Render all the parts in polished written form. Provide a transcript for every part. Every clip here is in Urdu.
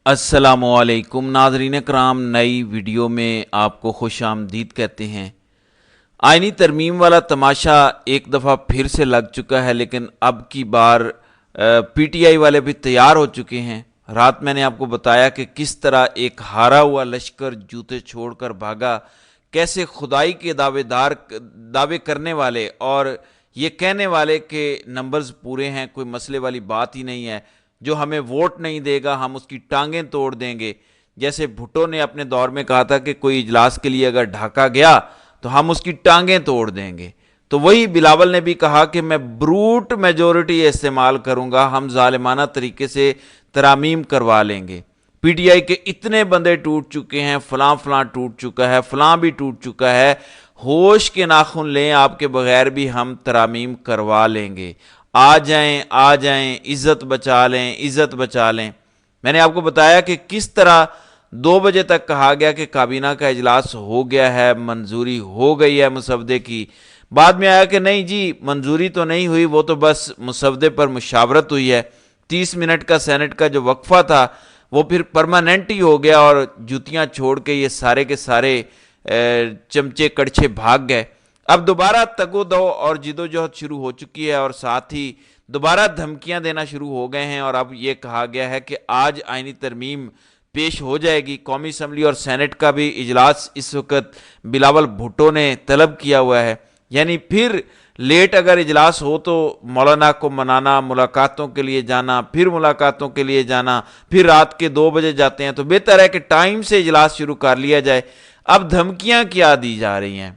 السلام علیکم ناظرین کرام، نئی ویڈیو میں آپ کو خوش آمدید کہتے ہیں۔ آئینی ترمیم والا تماشا ایک دفعہ پھر سے لگ چکا ہے، لیکن اب کی بار پی ٹی آئی والے بھی تیار ہو چکے ہیں۔ رات میں نے آپ کو بتایا کہ کس طرح ایک ہارا ہوا لشکر جوتے چھوڑ کر بھاگا، کیسے خدائی کے دعوے کرنے والے اور یہ کہنے والے کہ نمبرز پورے ہیں، کوئی مسئلے والی بات ہی نہیں ہے، جو ہمیں ووٹ نہیں دے گا ہم اس کی ٹانگیں توڑ دیں گے۔ جیسے بھٹو نے اپنے دور میں کہا تھا کہ کوئی اجلاس کے لیے اگر ڈھاکا گیا تو ہم اس کی ٹانگیں توڑ دیں گے، تو وہی بلاول نے بھی کہا کہ میں بروٹ میجورٹی استعمال کروں گا، ہم ظالمانہ طریقے سے ترامیم کروا لیں گے۔ پی ٹی آئی کے اتنے بندے ٹوٹ چکے ہیں، فلاں فلاں ٹوٹ چکا ہے، فلاں بھی ٹوٹ چکا ہے، ہوش کے ناخن لیں، آپ کے بغیر بھی ہم ترامیم کروا لیں گے، آ جائیں آ جائیں، عزت بچا لیں عزت بچا لیں۔ میں نے آپ کو بتایا کہ کس طرح 2 بجے تک کہا گیا کہ کابینہ کا اجلاس ہو گیا ہے، منظوری ہو گئی ہے مسودے کی، بعد میں آیا کہ نہیں جی منظوری تو نہیں ہوئی، وہ تو بس مسودے پر مشاورت ہوئی ہے۔ 30 منٹ کا سینٹ کا جو وقفہ تھا وہ پھر پرماننٹ ہی ہو گیا، اور جوتیاں چھوڑ کے یہ سارے کے سارے چمچے کڑچے بھاگ گئے۔ اب دوبارہ تگ و دو اور جدوجہد شروع ہو چکی ہے، اور ساتھ ہی دوبارہ دھمکیاں دینا شروع ہو گئے ہیں، اور اب یہ کہا گیا ہے کہ آج آئینی ترمیم پیش ہو جائے گی۔ قومی اسمبلی اور سینٹ کا بھی اجلاس اس وقت بلاول بھٹو نے طلب کیا ہوا ہے، یعنی پھر لیٹ اگر اجلاس ہو تو مولانا کو منانا، ملاقاتوں کے لیے جانا، پھر ملاقاتوں کے لیے جانا، پھر رات کے 2 بجے جاتے ہیں، تو بہتر ہے کہ ٹائم سے اجلاس شروع کر لیا جائے۔ اب دھمکیاں کیا دی جا رہی ہیں؟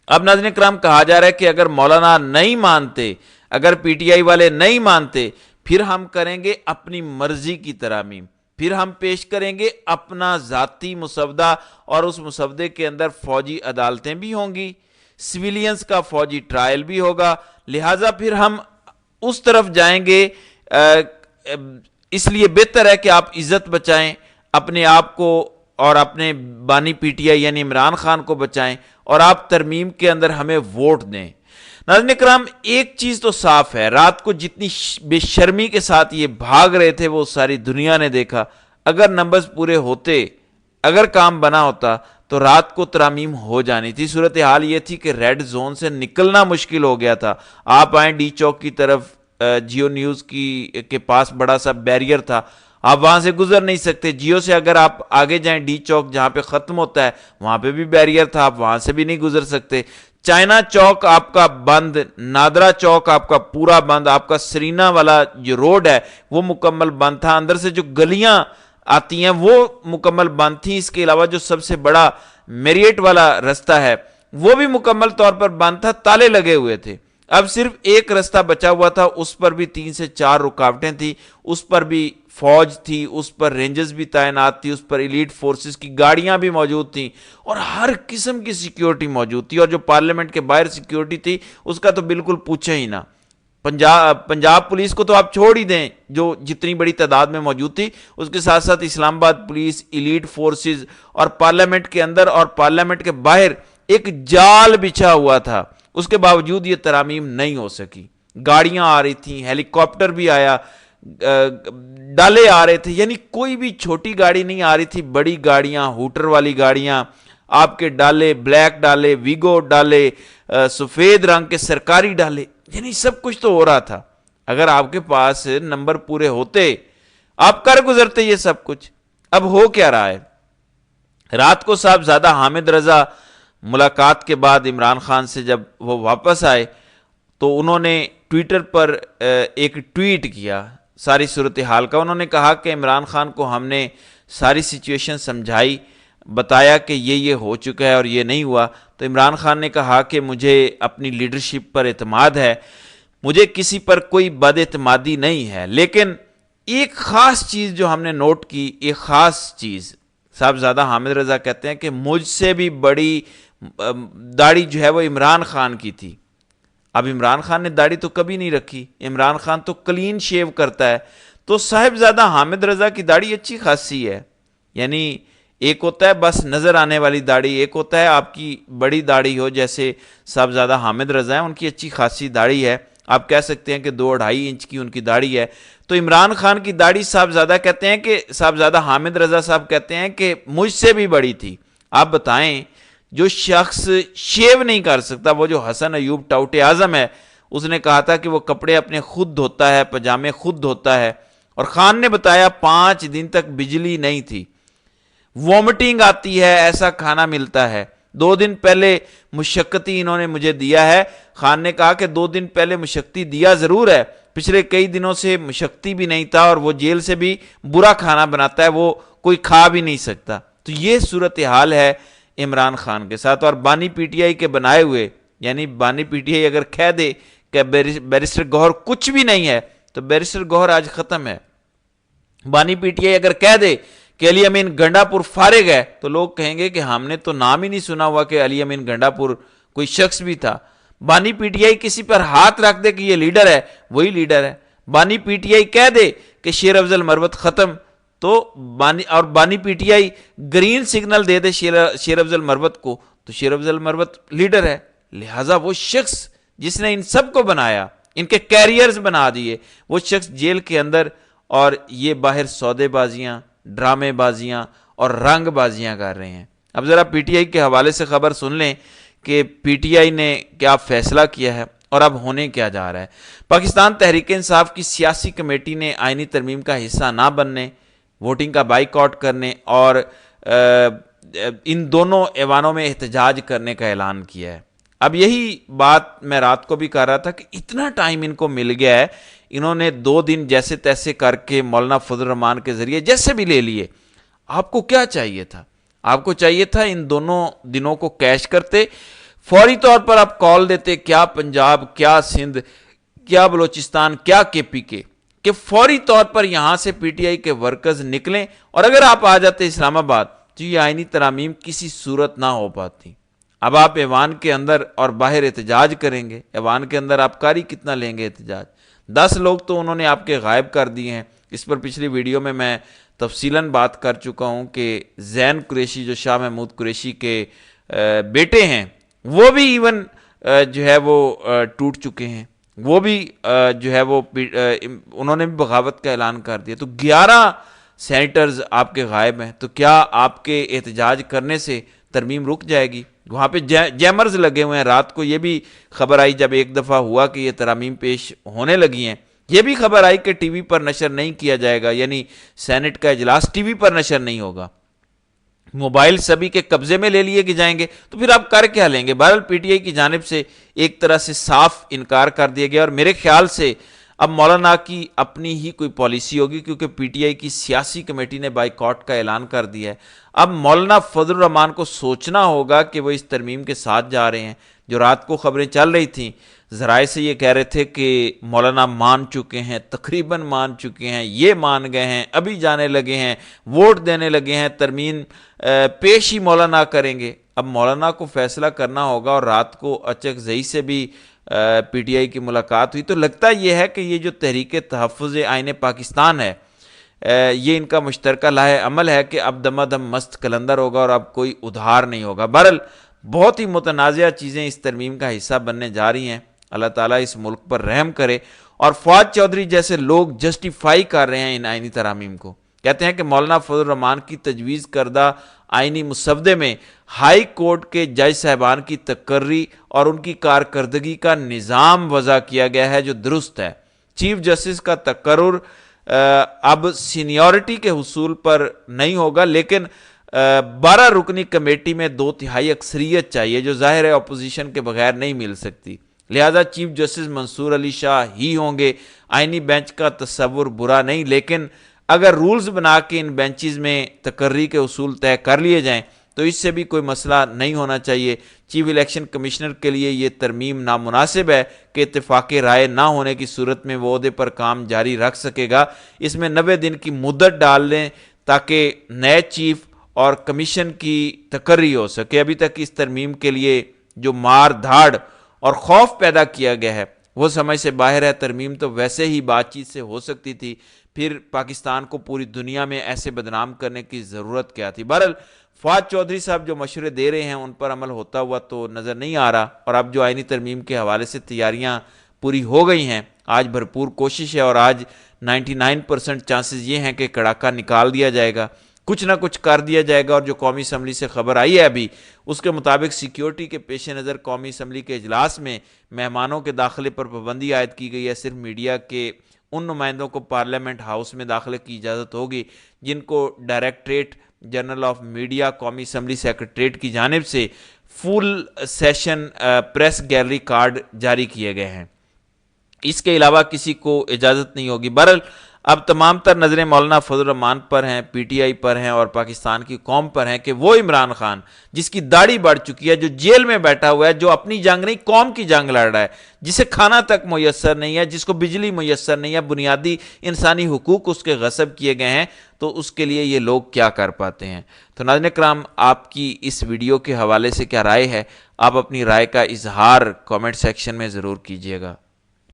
اب ناظرین کرام کہا جا رہا ہے کہ اگر مولانا نہیں مانتے، اگر پی ٹی آئی والے نہیں مانتے، پھر ہم کریں گے اپنی مرضی کی ترامیم، پھر ہم پیش کریں گے اپنا ذاتی مسودہ، اور اس مسودے کے اندر فوجی عدالتیں بھی ہوں گی، سویلینز کا فوجی ٹرائل بھی ہوگا، لہٰذا پھر ہم اس طرف جائیں گے۔ اس لیے بہتر ہے کہ آپ عزت بچائیں، اپنے آپ کو اور اپنے بانی پی ٹی آئی یعنی عمران خان کو بچائیں، اور آپ ترمیم کے اندر ہمیں ووٹ دیں۔ ناظرین کرام ایک چیز تو صاف ہے، رات کو جتنی بے شرمی کے ساتھ یہ بھاگ رہے تھے وہ ساری دنیا نے دیکھا۔ اگر نمبرز پورے ہوتے، اگر کام بنا ہوتا تو رات کو ترامیم ہو جانی تھی۔ صورتحال یہ تھی کہ ریڈ زون سے نکلنا مشکل ہو گیا تھا۔ آپ آئیں ڈی چوک کی طرف، جیو نیوز کے پاس بڑا سا بیریئر تھا، آپ وہاں سے گزر نہیں سکتے۔ جیو سے اگر آپ آگے جائیں ڈی چوک جہاں پہ ختم ہوتا ہے وہاں پہ بھی بیریئر تھا، آپ وہاں سے بھی نہیں گزر سکتے۔ چائنا چوک آپ کا بند، نادرا چوک آپ کا پورا بند، آپ کا سرینا والا جو روڈ ہے وہ مکمل بند تھا، اندر سے جو گلیاں آتی ہیں وہ مکمل بند تھیں۔ اس کے علاوہ جو سب سے بڑا میریٹ والا رستہ ہے وہ بھی مکمل طور پر بند تھا، تالے لگے ہوئے تھے۔ اب صرف ایک رستہ بچا ہوا تھا، اس پر بھی 3 سے 4 رکاوٹیں تھیں، اس پر بھی فوج تھی، اس پر رینجرز بھی تعینات تھی، اس پر ایلیٹ فورسز کی گاڑیاں بھی موجود تھیں، اور ہر قسم کی سیکیورٹی موجود تھی، اور جو پارلیمنٹ کے باہر سیکیورٹی تھی اس کا تو بالکل پوچھے ہی نہ۔ پنجاب پولیس کو تو آپ چھوڑ ہی دیں، جو جتنی بڑی تعداد میں موجود تھی، اس کے ساتھ ساتھ اسلام آباد پولیس، ایلیٹ فورسز، اور پارلیمنٹ کے اندر اور پارلیمنٹ کے باہر ایک جال بچھا ہوا تھا، اس کے باوجود یہ ترامیم نہیں ہو سکی۔ گاڑیاں آ رہی تھیں، ہیلی کاپٹر بھی آیا، ڈالے آ رہے تھے، یعنی کوئی بھی چھوٹی گاڑی نہیں آ رہی تھی، بڑی گاڑیاں، ہوٹر والی گاڑیاں، آپ کے ڈالے، بلیک ڈالے، ویگو ڈالے، سفید رنگ کے سرکاری ڈالے، یعنی سب کچھ تو ہو رہا تھا۔ اگر آپ کے پاس نمبر پورے ہوتے آپ کر گزرتے یہ سب کچھ۔ اب ہو کیا رہا ہے؟ رات کو صاحبزادہ حامد رضا ملاقات کے بعد عمران خان سے جب وہ واپس آئے تو انہوں نے ٹویٹر پر ایک ٹویٹ کیا ساری صورتحال کا۔ انہوں نے کہا کہ عمران خان کو ہم نے ساری سچویشن سمجھائی، بتایا کہ یہ ہو چکا ہے اور یہ نہیں ہوا، تو عمران خان نے کہا کہ مجھے اپنی لیڈرشپ پر اعتماد ہے، مجھے کسی پر کوئی بد اعتمادی نہیں ہے، لیکن ایک خاص چیز جو ہم نے نوٹ کی، ایک خاص چیز، صاحبزادہ حامد رضا کہتے ہیں کہ مجھ سے بھی بڑی داڑھی جو ہے وہ عمران خان کی تھی۔ اب عمران خان نے داڑھی تو کبھی نہیں رکھی، عمران خان تو کلین شیو کرتا ہے، تو صاحبزادہ حامد رضا کی داڑھی اچھی خاصی ہے، یعنی ایک ہوتا ہے بس نظر آنے والی داڑھی، ایک ہوتا ہے آپ کی بڑی داڑھی ہو، جیسے صاحبزادہ حامد رضا ہیں ان کی اچھی خاصی داڑھی ہے۔ آپ کہہ سکتے ہیں کہ 2-2.5 انچ کی ان کی داڑھی ہے. تو عمران خان کی داڑھی صاحبزادہ کہتے ہیں کہ صاحبزادہ حامد رضا صاحب کہتے ہیں کہ مجھ سے بھی بڑی تھی. آپ بتائیں جو شخص شیو نہیں کر سکتا, وہ جو حسن ایوب ٹاؤٹ اعظم ہے, اس نے کہا تھا کہ وہ کپڑے اپنے خود دھوتا ہے, پجامے خود دھوتا ہے, اور خان نے بتایا 5 دن تک بجلی نہیں تھی, وومٹنگ آتی ہے, ایسا کھانا ملتا ہے. 2 دن پہلے مشقتی انہوں نے مجھے دیا ہے. خان نے کہا کہ 2 دن پہلے مشقتی دیا ضرور ہے, پچھلے کئی دنوں سے مشقتی بھی نہیں تھا, اور وہ جیل سے بھی برا کھانا بناتا ہے, وہ کوئی کھا بھی نہیں سکتا. تو یہ صورتحال ہے عمران خان کے ساتھ. اور بانی پی ٹی آئی کے بنائے ہوئے, یعنی بانی پی ٹی آئی اگر کہہ دے کہ بیرسٹر گوہر کچھ بھی نہیں ہے, تو بیرسٹر گوہر آج ختم ہے. بانی پی ٹی آئی اگر کہہ دے کہ علی امین گنڈا پور فارغ ہے, تو لوگ کہیں گے کہ ہم نے تو نام ہی نہیں سنا ہوا کہ علی امین گنڈا پور کوئی شخص بھی تھا. بانی پی ٹی آئی کسی پر ہاتھ رکھ دے کہ یہ لیڈر ہے, وہی لیڈر ہے. بانی پی ٹی آئی کہہ دے کہ شیر افضل مروت ختم, تو بانی P T I green signal دے دے شیر افضل مروت کو, تو شیر افضل مروت لیڈر ہے. لہٰذا وہ شخص جس نے ان سب کو بنایا, ان کے کیریئرز بنا دیے, وہ شخص جیل کے اندر, اور یہ باہر سودے بازیاں, ڈرامے بازیاں اور رنگ بازیاں کر رہے ہیں. اب ذرا پی ٹی آئی کے حوالے سے خبر سن لیں کہ پی ٹی آئی نے کیا فیصلہ کیا ہے اور اب ہونے کیا جا رہا ہے. پاکستان تحریک انصاف کی سیاسی کمیٹی نے آئینی ترمیم کا حصہ نہ بننے, ووٹنگ کا بائیک آؤٹ کرنے اور ان دونوں ایوانوں میں احتجاج کرنے کا اعلان کیا ہے. اب یہی بات میں رات کو بھی کہہ رہا تھا کہ اتنا ٹائم ان کو مل گیا ہے, انہوں نے 2 دن جیسے تیسے کر کے مولانا فضل الرحمان کے ذریعے جیسے بھی لے لیے. آپ کو کیا چاہیے تھا؟ آپ کو چاہیے تھا ان دونوں دنوں کو کیش کرتے, فوری طور پر آپ کال دیتے, کیا پنجاب, کیا سندھ, کیا بلوچستان, کیا کے پی کے, کہ فوری طور پر یہاں سے پی ٹی آئی کے ورکرز نکلیں, اور اگر آپ آ جاتے اسلام آباد تو یہ آئینی ترامیم کسی صورت نہ ہو پاتی. اب آپ ایوان کے اندر اور باہر احتجاج کریں گے. ایوان کے اندر آپ کاری کتنا لیں گے احتجاج؟ 10 لوگ تو انہوں نے آپ کے غائب کر دیے ہیں. اس پر پچھلی ویڈیو میں تفصیلاً بات کر چکا ہوں کہ زین قریشی جو شاہ محمود قریشی کے بیٹے ہیں, وہ بھی ایون جو ہے وہ ٹوٹ چکے ہیں, وہ بھی جو ہے وہ انہوں نے بھی بغاوت کا اعلان کر دیا. تو 11 سینیٹرز آپ کے غائب ہیں. تو کیا آپ کے احتجاج کرنے سے ترمیم رک جائے گی؟ وہاں پہ جیمرز لگے ہوئے ہیں. رات کو یہ بھی خبر آئی جب ایک دفعہ ہوا کہ یہ ترامیم پیش ہونے لگی ہیں, یہ بھی خبر آئی کہ ٹی وی پر نشر نہیں کیا جائے گا, یعنی سینٹ کا اجلاس ٹی وی پر نشر نہیں ہوگا, موبائل سبھی کے قبضے میں لے لیے جائیں گے. تو پھر آپ کر کیا لیں گے؟ بہرحال پی ٹی آئی کی جانب سے ایک طرح سے صاف انکار کر دیا گیا, اور میرے خیال سے اب مولانا کی اپنی ہی کوئی پالیسی ہوگی, کیونکہ پی ٹی آئی کی سیاسی کمیٹی نے بائیکاٹ کا اعلان کر دیا ہے. اب مولانا فضل الرحمان کو سوچنا ہوگا کہ وہ اس ترمیم کے ساتھ جا رہے ہیں. جو رات کو خبریں چل رہی تھیں, ذرائع سے یہ کہہ رہے تھے کہ مولانا مان چکے ہیں, تقریباً مان چکے ہیں, یہ مان گئے ہیں, ابھی جانے لگے ہیں, ووٹ دینے لگے ہیں, ترمیم پیش ہی مولانا کریں گے. اب مولانا کو فیصلہ کرنا ہوگا, اور رات کو اچک زئی سے بھی پی ٹی آئی کی ملاقات ہوئی, تو لگتا یہ ہے کہ یہ جو تحریک تحفظ آئین پاکستان ہے, یہ ان کا مشترکہ لاہ عمل ہے کہ اب دم دم مست کلندر ہوگا اور اب کوئی ادھار نہیں ہوگا. بہرحال بہت ہی متنازعہ چیزیں اس ترمیم کا حصہ بننے جا رہی ہیں. اللہ تعالیٰ اس ملک پر رحم کرے. اور فواد چودھری جیسے لوگ جسٹیفائی کر رہے ہیں ان آئینی ترامیم کو, کہتے ہیں کہ مولانا فضل الرحمان کی تجویز کردہ آئینی مسودے میں ہائی کورٹ کے جج صاحبان کی تقرری اور ان کی کارکردگی کا نظام وضع کیا گیا ہے جو درست ہے. چیف جسٹس کا تقرر اب سینیورٹی کے حصول پر نہیں ہوگا, لیکن 12 رکنی کمیٹی میں 2/3 اکثریت چاہیے, جو ظاہر ہے اپوزیشن کے بغیر نہیں مل سکتی. لہذا چیف جسٹس منصور علی شاہ ہی ہوں گے. آئینی بینچ کا تصور برا نہیں, لیکن اگر رولز بنا کے ان بینچز میں تقرری کے اصول طے کر لیے جائیں تو اس سے بھی کوئی مسئلہ نہیں ہونا چاہیے. چیف الیکشن کمشنر کے لیے یہ ترمیم نامناسب ہے کہ اتفاق رائے نہ ہونے کی صورت میں وہ عہدے پر کام جاری رکھ سکے گا. اس میں 90 دن کی مدت ڈال لیں تاکہ نئے چیف اور کمیشن کی تقرری ہو سکے. ابھی تک اس ترمیم کے لیے جو مار دھاڑ اور خوف پیدا کیا گیا ہے وہ سمجھ سے باہر ہے. ترمیم تو ویسے ہی بات چیت سے ہو سکتی تھی, پھر پاکستان کو پوری دنیا میں ایسے بدنام کرنے کی ضرورت کیا تھی؟ بہرحال فواد چودھری صاحب جو مشورے دے رہے ہیں ان پر عمل ہوتا ہوا تو نظر نہیں آ رہا, اور اب جو آئینی ترمیم کے حوالے سے تیاریاں پوری ہو گئی ہیں، آج بھرپور کوشش ہے اور آج 99% چانسز یہ ہیں کہ کڑاکا نکال دیا جائے گا، کچھ نہ کچھ کر دیا جائے گا۔ اور جو قومی اسمبلی سے خبر آئی ہے ابھی، اس کے مطابق سیکیورٹی کے پیش نظر قومی اسمبلی کے اجلاس میں مہمانوں کے داخلے پر پابندی عائد کی گئی ہے۔ صرف میڈیا کے ان نمائندوں کو پارلیمنٹ ہاؤس میں داخلے کی اجازت ہوگی جن کو ڈائریکٹریٹ جنرل آف میڈیا قومی اسمبلی سیکریٹریٹ کی جانب سے فل سیشن پریس گیلری کارڈ جاری کیے گئے ہیں، اس کے علاوہ کسی کو اجازت نہیں ہوگی۔ بہرحال اب تمام تر نظریں مولانا فضل الرحمان پر ہیں، پی ٹی آئی پر ہیں اور پاکستان کی قوم پر ہیں کہ وہ عمران خان جس کی داڑھی بڑھ چکی ہے، جو جیل میں بیٹھا ہوا ہے، جو اپنی جنگ نہیں قوم کی جنگ لڑ رہا ہے، جسے کھانا تک میسر نہیں ہے، جس کو بجلی میسر نہیں ہے، بنیادی انسانی حقوق اس کے غصب کیے گئے ہیں، تو اس کے لیے یہ لوگ کیا کر پاتے ہیں۔ تو ناظرین کرام، آپ کی اس ویڈیو کے حوالے سے کیا رائے ہے؟ آپ اپنی رائے کا اظہار کامنٹ سیکشن میں ضرور کیجیے گا۔